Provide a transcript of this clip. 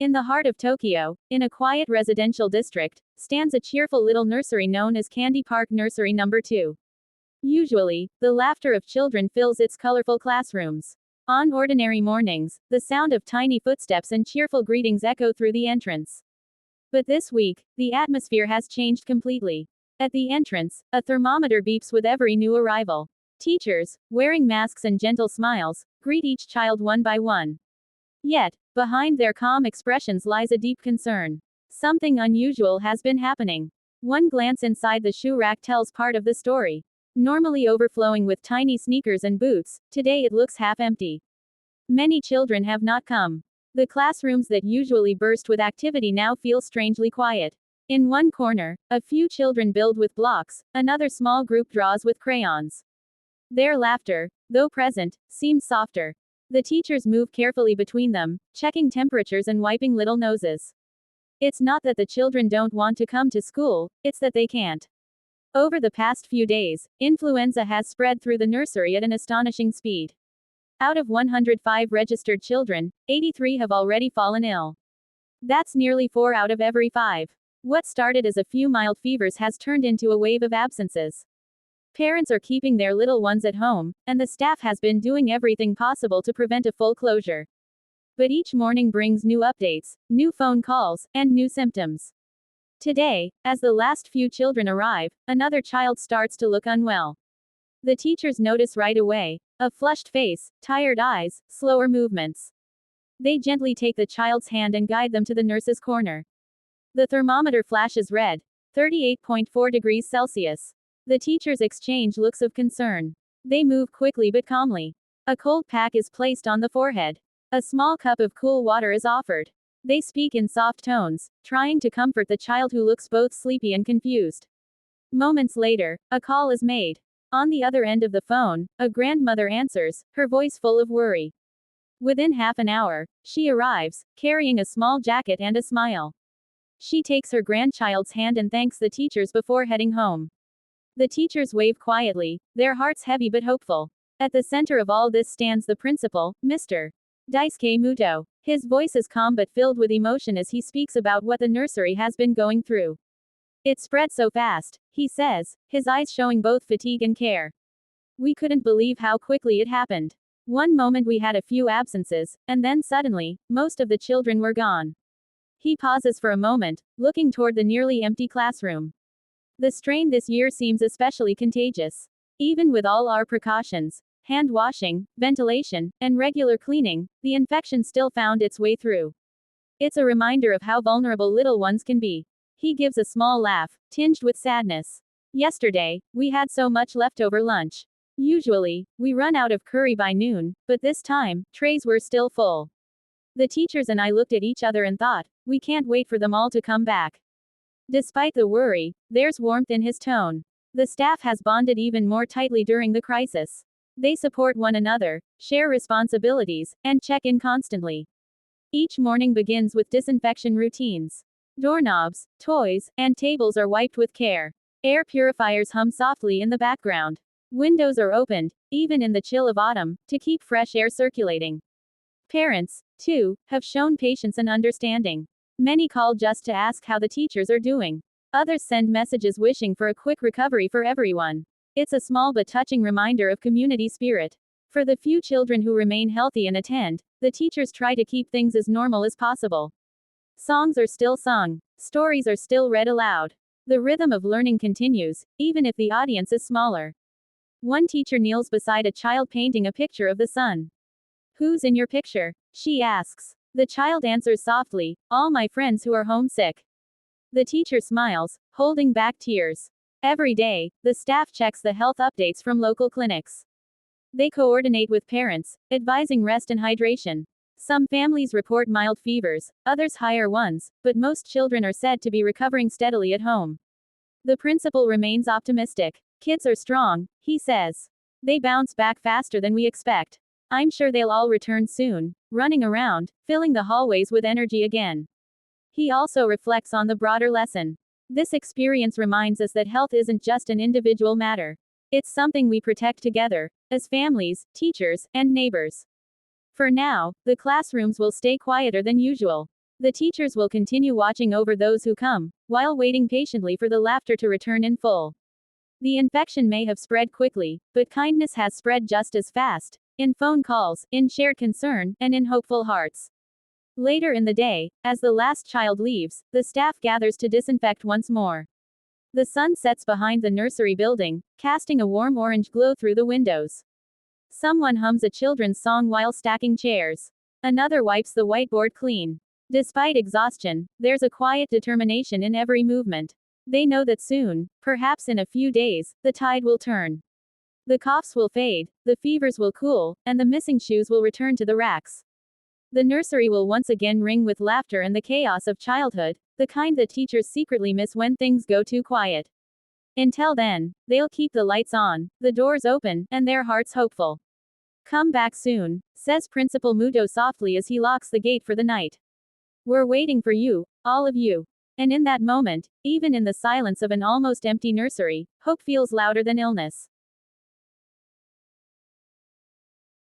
In the heart of Tokyo, in a quiet residential district, stands a cheerful little nursery known as Candy Park Nursery Number 2. Usually, the laughter of children fills its colorful classrooms. On ordinary mornings, the sound of tiny footsteps and cheerful greetings echo through the entrance. But this week, the atmosphere has changed completely. At the entrance, a thermometer beeps with every new arrival. Teachers, wearing masks and gentle smiles, greet each child one by one. Yet, behind their calm expressions lies a deep concern. Something unusual has been happening. One glance inside the shoe rack tells part of the story. Normally overflowing with tiny sneakers and boots, today it looks half empty. Many children have not come. The classrooms that usually burst with activity now feel strangely quiet. In one corner, a few children build with blocks, another small group draws with crayons. Their laughter, though present, seems softer. The teachers move carefully between them, checking temperatures and wiping little noses. It's not that the children don't want to come to school, it's that they can't. Over the past few days, influenza has spread through the nursery at an astonishing speed. Out of 105 registered children, 83 have already fallen ill. That's nearly 4 out of every 5. What started as a few mild fevers has turned into a wave of absences. Parents are keeping their little ones at home, and the staff has been doing everything possible to prevent a full closure. But each morning brings new updates, new phone calls, and new symptoms. Today, as the last few children arrive, another child starts to look unwell. The teachers notice right away: a flushed face, tired eyes, slower movements. They gently take the child's hand and guide them to the nurse's corner. The thermometer flashes red, 38.4 degrees Celsius. The teachers exchange looks of concern. They move quickly but calmly. A cold pack is placed on the forehead. A small cup of cool water is offered. They speak in soft tones, trying to comfort the child who looks both sleepy and confused. Moments later, a call is made. On the other end of the phone, a grandmother answers, her voice full of worry. Within half an hour, she arrives, carrying a small jacket and a smile. She takes her grandchild's hand and thanks the teachers before heading home. The teachers wave quietly, their hearts heavy but hopeful. At the center of all this stands the principal, Mr. Daisuke Muto. His voice is calm but filled with emotion as he speaks about what the nursery has been going through. It spread so fast, he says, his eyes showing both fatigue and care. We couldn't believe how quickly it happened. One moment we had a few absences, and then suddenly, most of the children were gone. He pauses for a moment, looking toward the nearly empty classroom. The strain this year seems especially contagious. Even with all our precautions, hand washing, ventilation, and regular cleaning, the infection still found its way through. It's a reminder of how vulnerable little ones can be. He gives a small laugh, tinged with sadness. Yesterday, we had so much leftover lunch. Usually, we run out of curry by noon, but this time, trays were still full. The teachers and I looked at each other and thought, we can't wait for them all to come back. Despite the worry, there's warmth in his tone. The staff has bonded even more tightly during the crisis. They support one another, share responsibilities, and check in constantly. Each morning begins with disinfection routines. Doorknobs, toys, and tables are wiped with care. Air purifiers hum softly in the background. Windows are opened, even in the chill of autumn, to keep fresh air circulating. Parents, too, have shown patience and understanding. Many call just to ask how the teachers are doing. Others send messages wishing for a quick recovery for everyone. It's a small but touching reminder of community spirit. For the few children who remain healthy and attend, the teachers try to keep things as normal as possible. Songs are still sung. Stories are still read aloud. The rhythm of learning continues, even if the audience is smaller. One teacher kneels beside a child painting a picture of the sun. "Who's in your picture?" she asks. The child answers softly, "All my friends who are homesick." The teacher smiles, holding back tears. Every day, the staff checks the health updates from local clinics. They coordinate with parents, advising rest and hydration. Some families report mild fevers, others higher ones, but most children are said to be recovering steadily at home. The principal remains optimistic. Kids are strong, he says. They bounce back faster than we expect. I'm sure they'll all return soon, running around, filling the hallways with energy again. He also reflects on the broader lesson. This experience reminds us that health isn't just an individual matter. It's something we protect together, as families, teachers, and neighbors. For now, the classrooms will stay quieter than usual. The teachers will continue watching over those who come, while waiting patiently for the laughter to return in full. The infection may have spread quickly, but kindness has spread just as fast, in phone calls, in shared concern, and in hopeful hearts. Later in the day, as the last child leaves, the staff gathers to disinfect once more. The sun sets behind the nursery building, casting a warm orange glow through the windows. Someone hums a children's song while stacking chairs. Another wipes the whiteboard clean. Despite exhaustion, there's a quiet determination in every movement. They know that soon, perhaps in a few days, the tide will turn. The coughs will fade, the fevers will cool, and the missing shoes will return to the racks. The nursery will once again ring with laughter and the chaos of childhood, the kind that teachers secretly miss when things go too quiet. Until then, they'll keep the lights on, the doors open, and their hearts hopeful. Come back soon, says Principal Muto softly as he locks the gate for the night. We're waiting for you, all of you. And in that moment, even in the silence of an almost empty nursery, hope feels louder than illness.